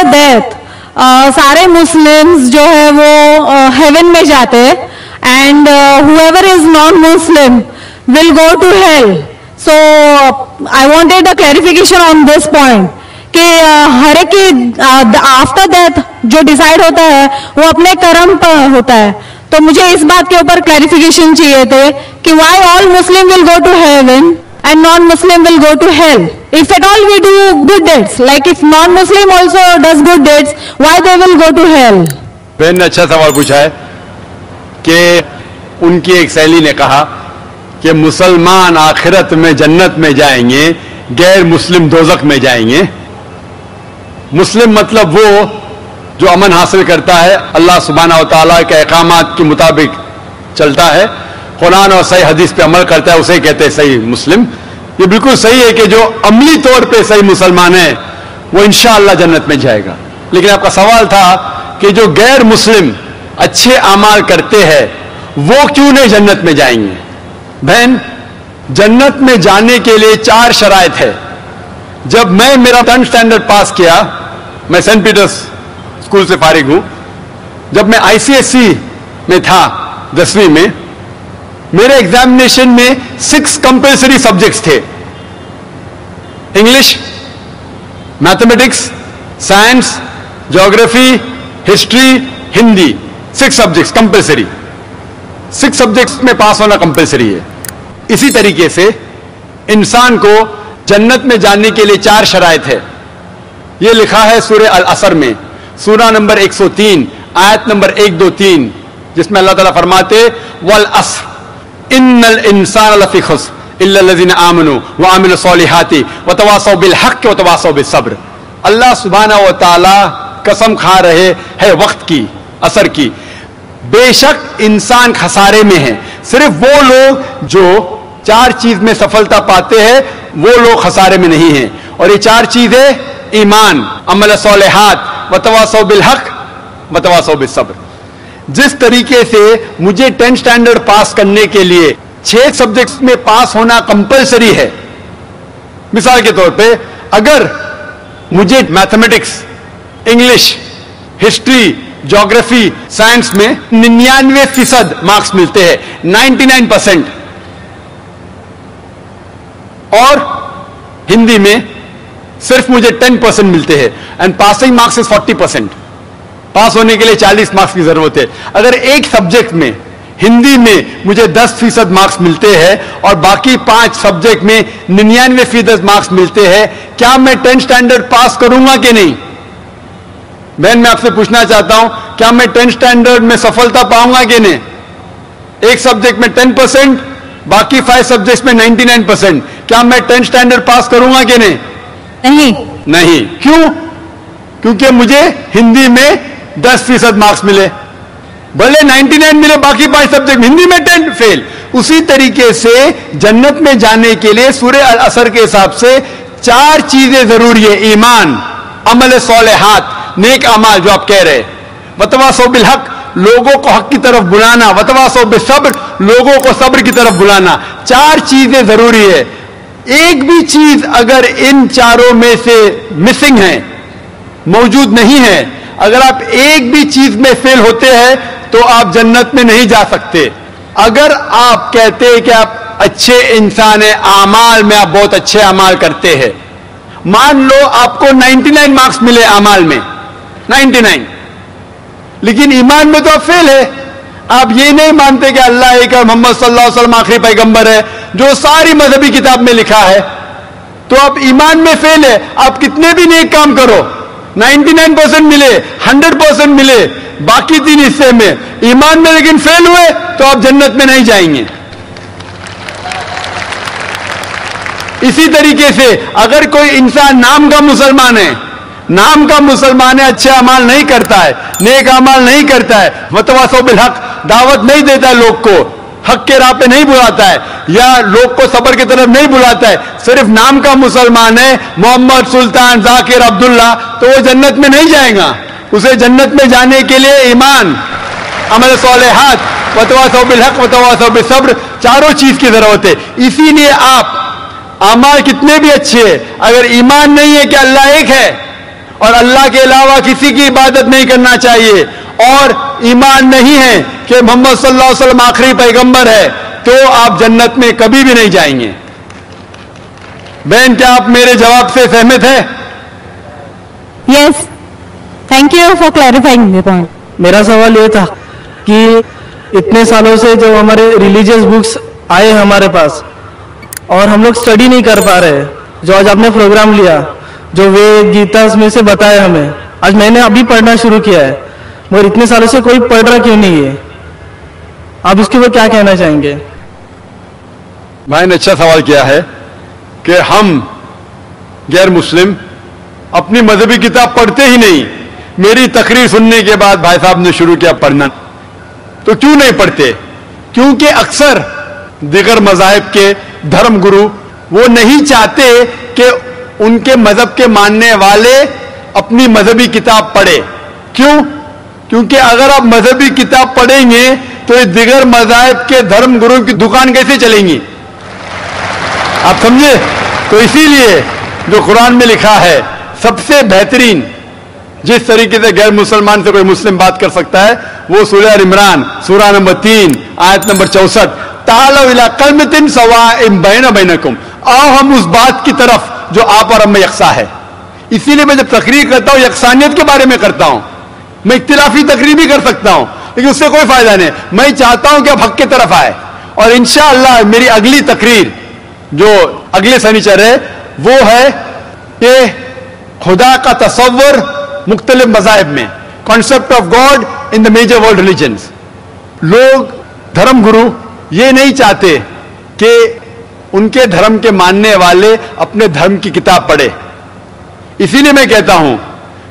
Death सारे Muslims जो है वो हेवन में जाते हैं, and whoever is non-Muslim will go to hell. So I wanted a clarification on this point कि हर एक की आफ्टर डेथ जो डिसाइड होता है वो अपने कर्म पर होता है. तो मुझे इस बात के ऊपर क्लैरिफिकेशन चाहिए थे कि why all Muslim will go to heaven and non-Muslim will go to hell. If at all we do good deeds, like if non-Muslim also does good deeds, why they will go to hell? बहन ने अच्छा सवाल पूछा है कि उनकी एक सहेली ने कहा कि मुसलमान आखिरत में जन्नत में जाएंगे, गैर मुस्लिम दोजख में जाएंगे. मुस्लिम मतलब वो जो अमन हासिल करता है, अल्लाह सुब्हानहू व तआला के अहकामात के मुताबिक चलता है, कुरान और सही हदीस पे अमल करता है, उसे कहते हैं सही मुस्लिम. ये बिल्कुल सही है कि जो अमली तौर पे सही मुसलमान है वो इंशाअल्लाह जन्नत में जाएगा. लेकिन आपका सवाल था कि जो गैर मुस्लिम अच्छे अमाल करते हैं वो क्यों नहीं जन्नत में जाएंगे. बहन, जन्नत में जाने के लिए 4 शराइत है. जब मैं मेरा 10th स्टैंडर्ड पास किया, मैं सेंट पीटर्स स्कूल से फारिग हूं, जब मैं ICSE में था 10वीं में, मेरे एग्जामिनेशन में 6 कंपल्सरी सब्जेक्ट्स थे. English, mathematics, science, geography, history, Hindi, 6 subjects compulsory. 6 subjects में पास होना कंपल्सरी है. इसी तरीके से इंसान को जन्नत में जाने के लिए 4 शराइत है. यह लिखा है सूरह अल असर में, सूरा नंबर 103 आयत नंबर 1, 2, 3, जिसमें अल्लाह ताला फरमाते वल अस्र इन्नल इंसान लफी खुस्र इल्ला लज़ीना आमनू व अमिलु सॉलिहाति व तवासौ बिल हक़ व तवासौ बिस सब्र. अल्लाह सुब्हानहू व तआला कसम खा रहे हैं वक्त की, असर की. बेशक इंसान खसारे में है. सिर्फ वो लोग जो 4 चीज में सफलता पाते हैं वो लोग खसारे में नहीं हैं. और ये 4 चीजें ईमान, अमल सॉलिहात व तवासौ बिल हक़ व तवासौ बिस सब्र. जिस तरीके से मुझे 10th स्टैंडर्ड पास करने के लिए 6 सब्जेक्ट्स में पास होना कंपलसरी है. मिसाल के तौर पे अगर मुझे mathematics, English, history, geography, science में 99% मार्क्स मिलते हैं, 99%, और हिंदी में सिर्फ मुझे 10% मिलते हैं, एंड पासिंग मार्क्स इज 40%. पास होने के लिए 40 मार्क्स की जरूरत है. अगर एक सब्जेक्ट में, हिंदी में मुझे 10% मार्क्स मिलते हैं और बाकी 5 सब्जेक्ट में 99% मार्क्स मिलते हैं, क्या मैं 10th स्टैंडर्ड पास करूंगा कि नहीं? बहन, मैं आपसे पूछना चाहता हूं, क्या मैं 10th स्टैंडर्ड में सफलता पाऊंगा कि नहीं? एक सब्जेक्ट में 10%, बाकी 5 सब्जेक्ट्स में 99%, क्या मैं 10th स्टैंडर्ड पास करूंगा कि नहीं? नहीं. क्यों? क्योंकि मुझे हिंदी में 10% मार्क्स मिले, भले 99 मिले, बाकी 5 सब्जेक्ट हिंदी में 10 फेल. उसी तरीके से जन्नत में जाने के लिए सूरह अल असर के हिसाब से 4 चीजें जरूरी है. ईमान, अमल सॉलिहात, नेक अमाल जो आप कह रहे, वतवासौ बिल हक, लोगों को हक की तरफ बुलाना, वतवासौ बिस सब्र, लोगों को सब्र की तरफ बुलाना. 4 चीजें जरूरी है. एक भी चीज अगर इन चारों में से मिसिंग है, मौजूद नहीं है, अगर आप एक भी चीज में फेल होते हैं तो आप जन्नत में नहीं जा सकते. अगर आप कहते हैं कि आप अच्छे इंसान हैं, आमाल में आप बहुत अच्छे अमाल करते हैं, मान लो आपको 99 मार्क्स मिले अमाल में, 99, लेकिन ईमान में तो आप फेल है. आप ये नहीं मानते कि अल्लाह एक और मोहम्मद सल्लल्लाहु अलैहि वसल्लम आखिरी पैगंबर है, जो सारी मजहबी किताब में लिखा है, तो आप ईमान में फेल है. आप कितने भी नेक काम करो, 99% मिले, 100% मिले, बाकी 3 हिस्से में ईमान में लेकिन फेल हुए, तो आप जन्नत में नहीं जाएंगे. इसी तरीके से अगर कोई इंसान नाम का मुसलमान है, नाम का मुसलमान है, अच्छे अमाल नहीं करता है, नेक अमाल नहीं करता है, वतवासौ बिल हक, दावत नहीं देता है, लोग को हक के राह पे नहीं बुलाता है, या लोग को सब्र की तरफ नहीं बुलाता है, सिर्फ नाम का मुसलमान है, मोहम्मद, सुल्तान, जाकिर, अब्दुल्ला, तो वो जन्नत में नहीं जाएगा. उसे जन्नत में जाने के लिए ईमान, अमल सॉलिहात, वतवासौ बिल हक, वतवासौ बिस सब्र, चारों चीज की जरूरत है. इसीलिए आप अमाल कितने भी अच्छे हैं, अगर ईमान नहीं है कि अल्लाह एक है اور اللہ کے علاوہ کسی کی عبادت نہیں کرنا چاہیے، اور ایمان نہیں ہے کہ محمد صلی اللہ علیہ وسلم آخری پیغمبر ہے، تو آپ جنت میں کبھی بھی نہیں جائیں گے۔ بہن، کیا آپ میرے جواب سے سہمت ہیں؟ Yes. Thank you for clarifying the point. میرا سوال یہ تھا کہ اتنے سالوں سے جو ہمارے ریلیجیس بکس آئے ہمارے پاس اور ہم لوگ اسٹڈی نہیں کر پا رہے، جو آج آپ نے پروگرام لیا، جو وید گیتا اس میں سے بتایا ہمیں، آج میں نے ابھی پڑھنا شروع کیا ہے، مگر اتنے سالوں سے کوئی پڑھ رہا کیوں نہیں ہے؟ آپ اس کے اوپر کیا کہنا چاہیں گے؟ بھائی نے اچھا سوال کیا ہے کہ ہم غیر مسلم اپنی مذہبی کتاب پڑھتے ہی نہیں۔ میری تقریر سننے کے بعد بھائی صاحب نے شروع کیا پڑھنا، تو کیوں نہیں پڑھتے؟ کیونکہ اکثر دیگر مذاہب کے دھرم گرو وہ نہیں چاہتے کہ ان کے مذہب کے ماننے والے اپنی مذہبی کتاب پڑھے۔ کیوں؟ کیونکہ اگر آپ مذہبی کتاب پڑھیں گے تو یہ دیگر مذاہب کے دھرم گرو کی دکان کیسے چلیں گی؟ آپ سمجھے؟ تو اسی لیے جو قرآن میں لکھا ہے، سب سے بہترین جس طریقے سے غیر مسلمان سے کوئی مسلم بات کر سکتا ہے، وہ سورہ عمران سورہ نمبر 3 آیت نمبر 64، تعالوا الی کلمۃ سواء بیننا بینکم، آؤ ہم اس بات کی طرف جو آپ اور ہم میں یکساں ہے۔ اسی لیے میں جب تقریر کرتا ہوں یکسانیت کے بارے میں کرتا ہوں، میں اختلافی تقریر بھی کر سکتا ہوں لیکن اس سے کوئی فائدہ نہیں، میں چاہتا ہوں کہ آپ حق کی طرف آئے۔ اور انشاءاللہ میری اگلی تقریر جو اگلے سنیچر ہے وہ ہے کہ خدا کا تصور مختلف مذاہب میں، concept of God in the major world religions. لوگ دھرم گرو یہ نہیں چاہتے کہ ان کے دھرم کے ماننے والے اپنے دھرم کی کتاب پڑھے۔ اسی لیے میں کہتا ہوں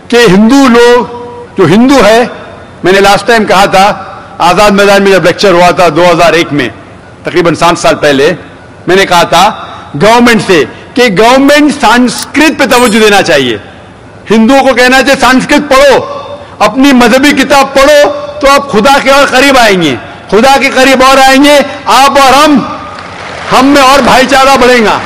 کہ ہندو لوگ جو ہندو ہے، میں نے لاسٹ ٹائم کہا تھا آزاد میدان میں جب لیکچر ہوا تھا 2001 میں، تقریباً 7 سال پہلے، میں نے کہا تھا گورنمنٹ سے کہ گورنمنٹ سنسکرت پہ توجہ دینا چاہیے۔ ہندوؤں کو کہنا چاہیے سنسکرت پڑھو، اپنی مذہبی کتاب پڑھو، تو آپ خدا کے اور قریب آئیں گے، خدا کے قریب اور آئیں گے، آپ اور ہم میں اور بھائی چارہ بڑھے گا۔